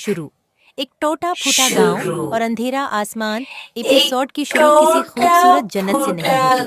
शुरू। एक टूटा फूटा गांव और अंधेरा आसमान एपिसोड की शुरू किसी खूबसूरत जन्नत से नहीं होती।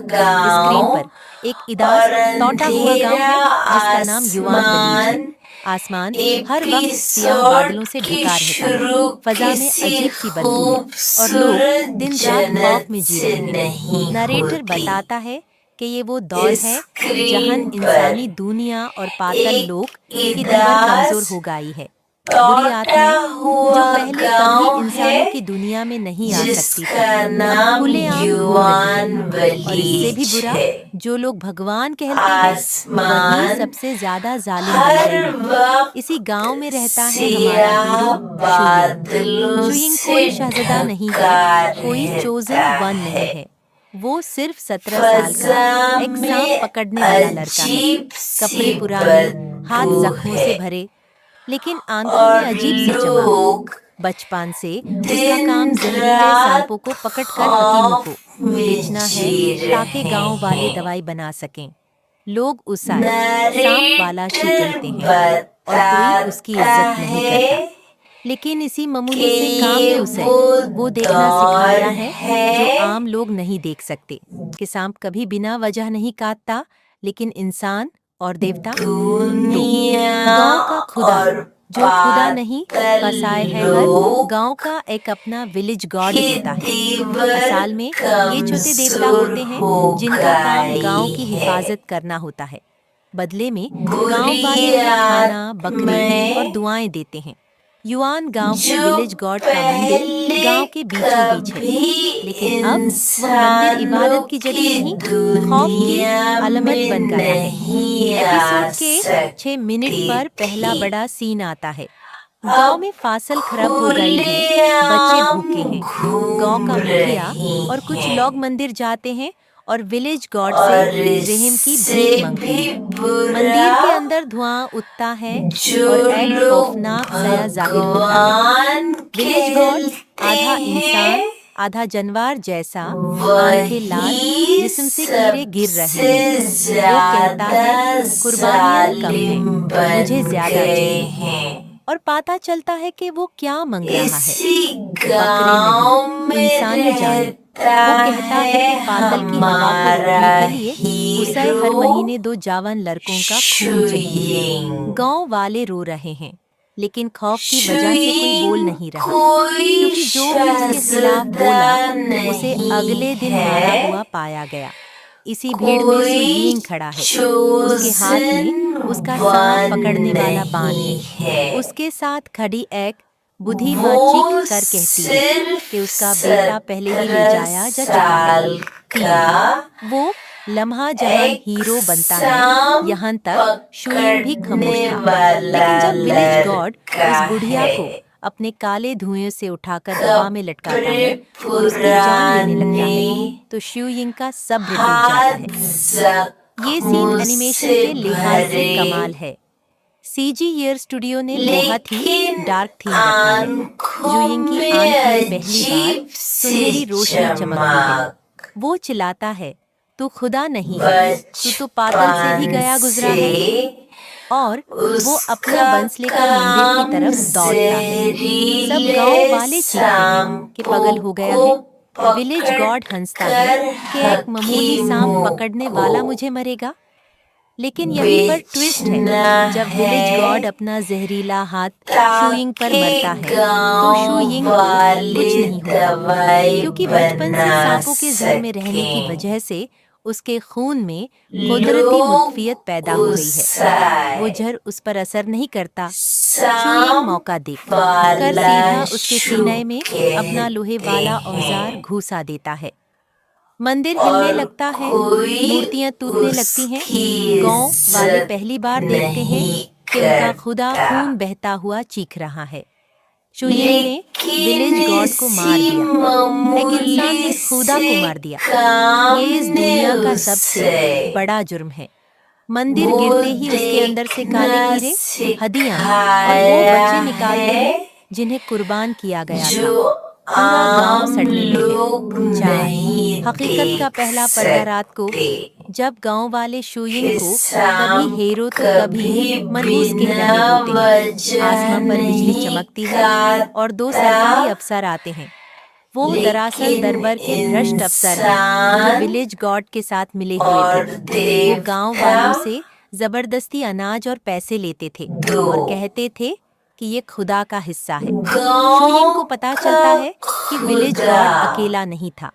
स्क्रीन पर एक उदास टूटा हुआ गांव है जिसका नाम युवान विलेज है। आसमान हर वक्त सियाह बादलों से ढका रहता है। फजा में अजीब सी बदबू है और लोग दिन रात खौफ में जी रहे हैं। नरेटर बताता है कि ये वो दौर है जहां इंसानी दुनिया और पाताल लोक की दीवार कमजोर हो गई है। बुरी आत्माएं जो पहले कभी इंसानों की दुनिया में नहीं आ सकती थी, अब खुलेआम घूम रही हैं। और इससे भी बुरा, जो लोग भगवान कहते हैं वही सबसे ज्यादा जालिम बन गए हैं। इसी गांव में रहता है हमारा हीरो शुयिंग। शुयिंग कोई शहजादा नहीं है, कोई चोजन वन नहीं है। वो सिर्फ 17 साल का एक सांप पकड़ने वाला लड़का है। कपड़े पुराने, हाथ जख्मों से भरे, लेकिन आंखों में अजीब सी चमक। बचपन से उसका काम जहरीले सांपों को पकड़कर हकीमों को बेचना है ताकि गांव वाले दवाई बना सकें। लोग उसे सांप वाला शू कहते हैं और कोई उसकी इज्जत नहीं करता। लेकिन इसी मामूली से काम ने उसे वो देखना सिखाया है जो आम लोग नहीं देख सकते, कि सांप कभी बिना वजह नहीं काटता, लेकिन इंसान और देवता गांव का खुदा, जो खुदा नहीं कसाय है, हर गांव का एक अपना विलेज गॉड होता है। असल में ये छोटे देवता होते हैं जिनका काम गांव की हिफाजत करना होता है। बदले में गांव वाले उन्हें खाना, बकरी और दुआएं देते हैं। युआन गांव के विलेज गॉड का मंदिर गांव के बीचों बीच है, लेकिन अब वह मंदिर इबादत की जगह नहीं, खौफ की अलामत बन गया है। एपिसोड के 6 मिनट पर पहला बड़ा सीन आता है। गांव में फसल खराब हो गई है, बच्चे भूखे हैं। गांव का मुखिया और कुछ लोग मंदिर जाते हैं और विलेज गॉड से रहम की भीख मांगते हैं। मंदिर के अंदर धुआं उठता है और एक खौफनाक साया जाहिर होता है। विलेज गॉड आधा इंसान आधा जानवर जैसा, आंखें लाल, जिस्म से कीड़े गिर रहे हैं। वो कहता है कुर्बानियां कम हैं, मुझे ज्यादा चाहिए। और पता चलता है कि वो क्या मांग रहा है, बकरे नहीं, इंसानी जान। वो कहता है कि पागल की हवा को रोकने के लिए उसे हर महीने 2 जवान लड़कों का खून चाहिए। गांव वाले रो रहे हैं, लेकिन खौफ की वजह से कोई बोल नहीं रहा, क्योंकि जो भी उसके खिलाफ बोला उसे अगले दिन मारा हुआ पाया गया। इसी भीड़ में सुयिंग खड़ा है। उसके हाथ में उसका सांप पकड़ने वाला बाण है। उसके साथ खड़ी एक बुढ़ी माँ चीख कर कहती है कि उसका बेटा पहले ही ले जाया जा चुका है। वो लम्हा जहां हीरो बनता है, यहाँ तक शुयिंग भी खामोश था। लेकिन जब विलेज गॉड उस बुढ़िया को अपने काले धुएं से उठाकर हवा में लटकाता है और उसकी जान लेने लगता है, तो शुयिंग का सब्र टूट जाता है। ये सीन एनिमेशन के लिहाज से कमाल है। सीजी ईयर स्टूडियो ने बहुत ही डार्क थीम रखा है। शुयिंग की आंख में पहली बार सुनहरी रोशनी चमक रही है। वो चिल्लाता है, तू खुदा नहीं, तू तो पाताल से भी गया गुजरा है। और वो अपना बंस लेकर मंदिर की तरफ दौड़ता है। सब गांव वाले चीखते हैं कि पागल हो गया है। विलेज गॉड हंसता है कि एक मामूली सांप पकड़ने वाला मुझे मरेगा। लेकिन यहीं पर ट्विस्ट है। जब विलेज गॉड अपना जहरीला हाथ शुयिंग पर मरता है, तो शुयिंग कुछ नहीं होता, क्योंकि बचपन से सांपों के घर में रहने की वजह से उसके खून में कुदरती मुत्फियत पैदा हो गई है। वो जहर उस पर असर नहीं करता। शुयिंग मौका देखकर सीधा उसके सीने में अपना लोहे वाला औजार घुसा देता है। मंदिर हिलने लगता है, मूर्तियां टूटने लगती हैं। गांव वाले पहली बार देखते हैं कि उनका खुदा खून बहता हुआ चीख रहा है। शुयिंग ने विलेज गॉड को मार दिया, एक इंसान ने खुदा को मार दिया। ये इस दुनिया का सबसे बड़ा जुर्म है। मंदिर गिरते ही उसके अंदर से काले कीड़े, हड्डियां और वो बच्चे निकालते हैं जिन्हें कुर्बान किया गया था। पूरा गांव सड़ने लोग लगे। 4. नहीं हकीकत का देख पहला पर्दा रात को, सकते। जब गांव वाले शूयिंग को कभी शाम हेरो तो कभी कभी मनहूस कह बिना रहे होते हैं। वजह आसमां पर बिजली नहीं चमकती है और 2 सरकारी अफसर आते हैं। वो दरअसल लेकिन दरबार के भ्रष्ट अफसर हैं जो इंसान विलेज गॉड के साथ मिले हुए और थे। वो गांव वालों देवता से जबरदस्ती अनाज और पैसे लेते थे दो और कहते थे कि ये खुदा का हिस्सा है। शूयिंग गाँव को पता का चलता है कि विलेज खुदा गॉड अकेला नहीं था,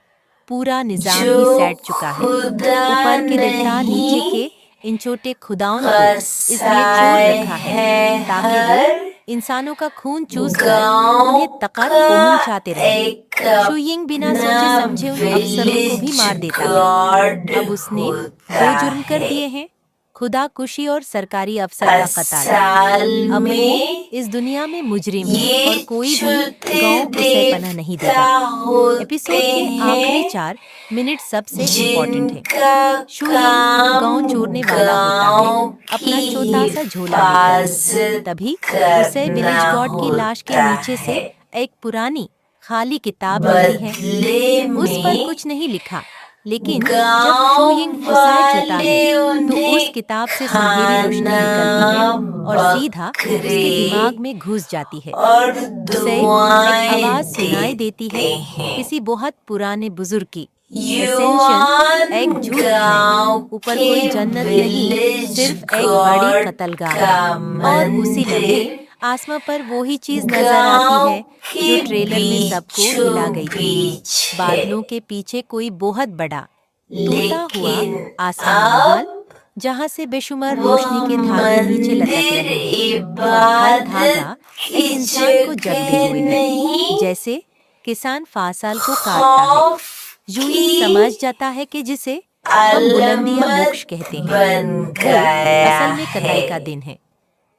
पूरा निजाम ही जो सैट चुका है। खुदा ऊपर के देवता नीचे नहीं के इन छोटे खुदाओं को इसलिए छोड़ रखा है ताकि वो इंसानों का खून चूस कर उन्हें गाँव तकत का पहुंचाते रहे। एक शूयिंग बिना सोचे समझे उन अफसरों को भी मार देता है। गॉड अब उसने होता 2 जुर्म कर है। दिए हैं, खुदा कुशी और सरकारी अफसर का कत्ल। असल अब वो में इस दुनिया में मुजरिम है ये और कोई भी छुट्टे गांव उसे पनाह नहीं देवता देगा। एपिसोड होते के आखिरी हैं 4 मिनट सबसे इम्पोर्टेंट है। जिनका शूयिंग गांव काम चोरने वाला होता है गाँव अपना की छोटा सा झोला लेकर। हिफाजत तभी उसे करना विलेज गॉड की लाश के होता नीचे से है। एक पुरानी खाली किताब मिलती है। बदले उस पर में कुछ नहीं लिखा, लेकिन जब गाँव शूयिंग फुसाए चुता है वाले तो उस उन्हें किताब से सुनहरी रोशनी निकलती है और सीधा उसके बकरे दिमाग में घुस जाती है। और उसे एक दुआएं आवाज सुनाई देती है देते हैं। किसी बहुत पुराने बुजुर्ग की। युवान एक झूठ है, गाँव ऊपर के कोई जन्नत नहीं, विलेज सिर्फ एक बड़ी गॉड कत्लगाह का है। और उसी लम्हे मंदिर आसमां पर वो ही चीज नजर आती गाँव है के जो ट्रेलर में सबको हिला गई थी। बीच है। बादलों के पीछे कोई बहुत बड़ा टूटा हुआ लेकिन आसमानी महल, अब जहाँ से बेशुमार वो रोशनी के धागे नीचे लटक मंदिर रहे हैं और हर धागा इबादत एक की इंसान को जकड़े जगह हुए है, नहीं, जैसे किसान फासल को काटता है। खौफ यूइंग की समझ जाता है कि जिसे हम बुलंदी या अलामत मोक्ष कहते हैं बन वो गया असल में कटाई का है। दिन है।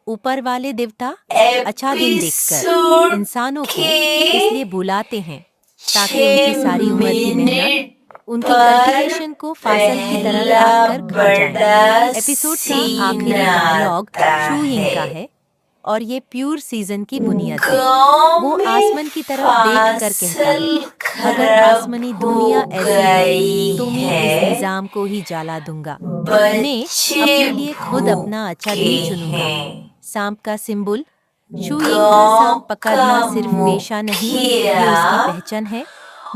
ऊपर वाले देवता अच्छा दिन देखकर एपिसोड इंसानों को के इसलिए बुलाते हैं ताकि 6 उनकी सारी उम्र की मेहनत, मिनट उनकी पर कल्टीवेशन को फासल की तरह पहला काट कर खा बड़ा जाए। एपिसोड का सीन आखिरी डायलॉग आता शूयिंग का है। है और ये प्योर सीजन की बुनियाद है। गाँव वो में आसमान की तरफ देख कर कहता है, फसल अगर खराब आसमानी हो दुनिया ऐसी है गई तो मैं इस है। निजाम को ही जला दूंगा। मैं बच्चे अपने लिए खुद अपना अच्छा दिन भूखे चुनूंगा। हैं। सांप का सिंबल शूयिंग का गाँव सांप पकड़ना का सिर्फ पेशा नहीं, ये मुखिया उसकी पहचान है।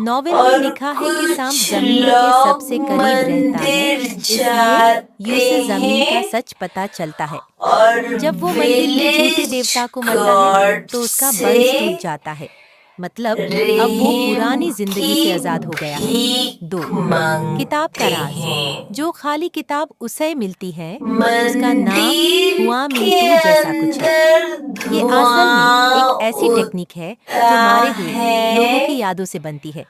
नॉवेल में और लिखा है कि सांप कुछ जमीन के लोग सबसे करीब रहता है, मंदिर इसलिए यूसे जाते जमीन का हैं सच पता चलता है। और जब वो मंदिर के झूठे विलेज देवता को मरता है गॉड तो उसका से वंश टूट जाता है, मतलब अब वो पुरानी जिंदगी से आजाद हो गया है। भीख 2. किताब का मांगते राज, हैं। जो खाली किताब उसे मिलती है उसका नाम मंदिर हुआ के मिंटू जैसा कुछ है। अंदर ये असल में एक ऐसी धुआं टेक्निक है जो मारे हुए लोगों की है यादों से बनती है।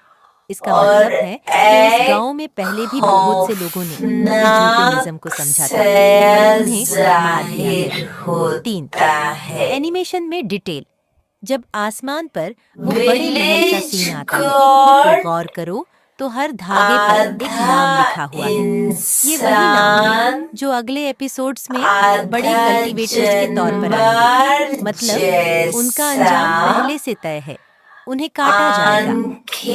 इसका और मतलब है कि उस गांव में पहले भी बहुत से लोगों ने इस झूठे निज़म को समझा था और उन्हें मार दिया गया। 3. होता है। एनिमेशन में डिटेल, जब आसमान पर वो बड़े महल का सीन आता है तो गॉड गौर करो तो हर धागे पर एक नाम लिखा हुआ है। ये वही नाम है जो अगले एपिसोड्स में बड़े कल्टीवेटर्स के तौर पर आएंगे, मतलब उनका अंजाम पहले से तय है, उन्हें काटा जाएगा।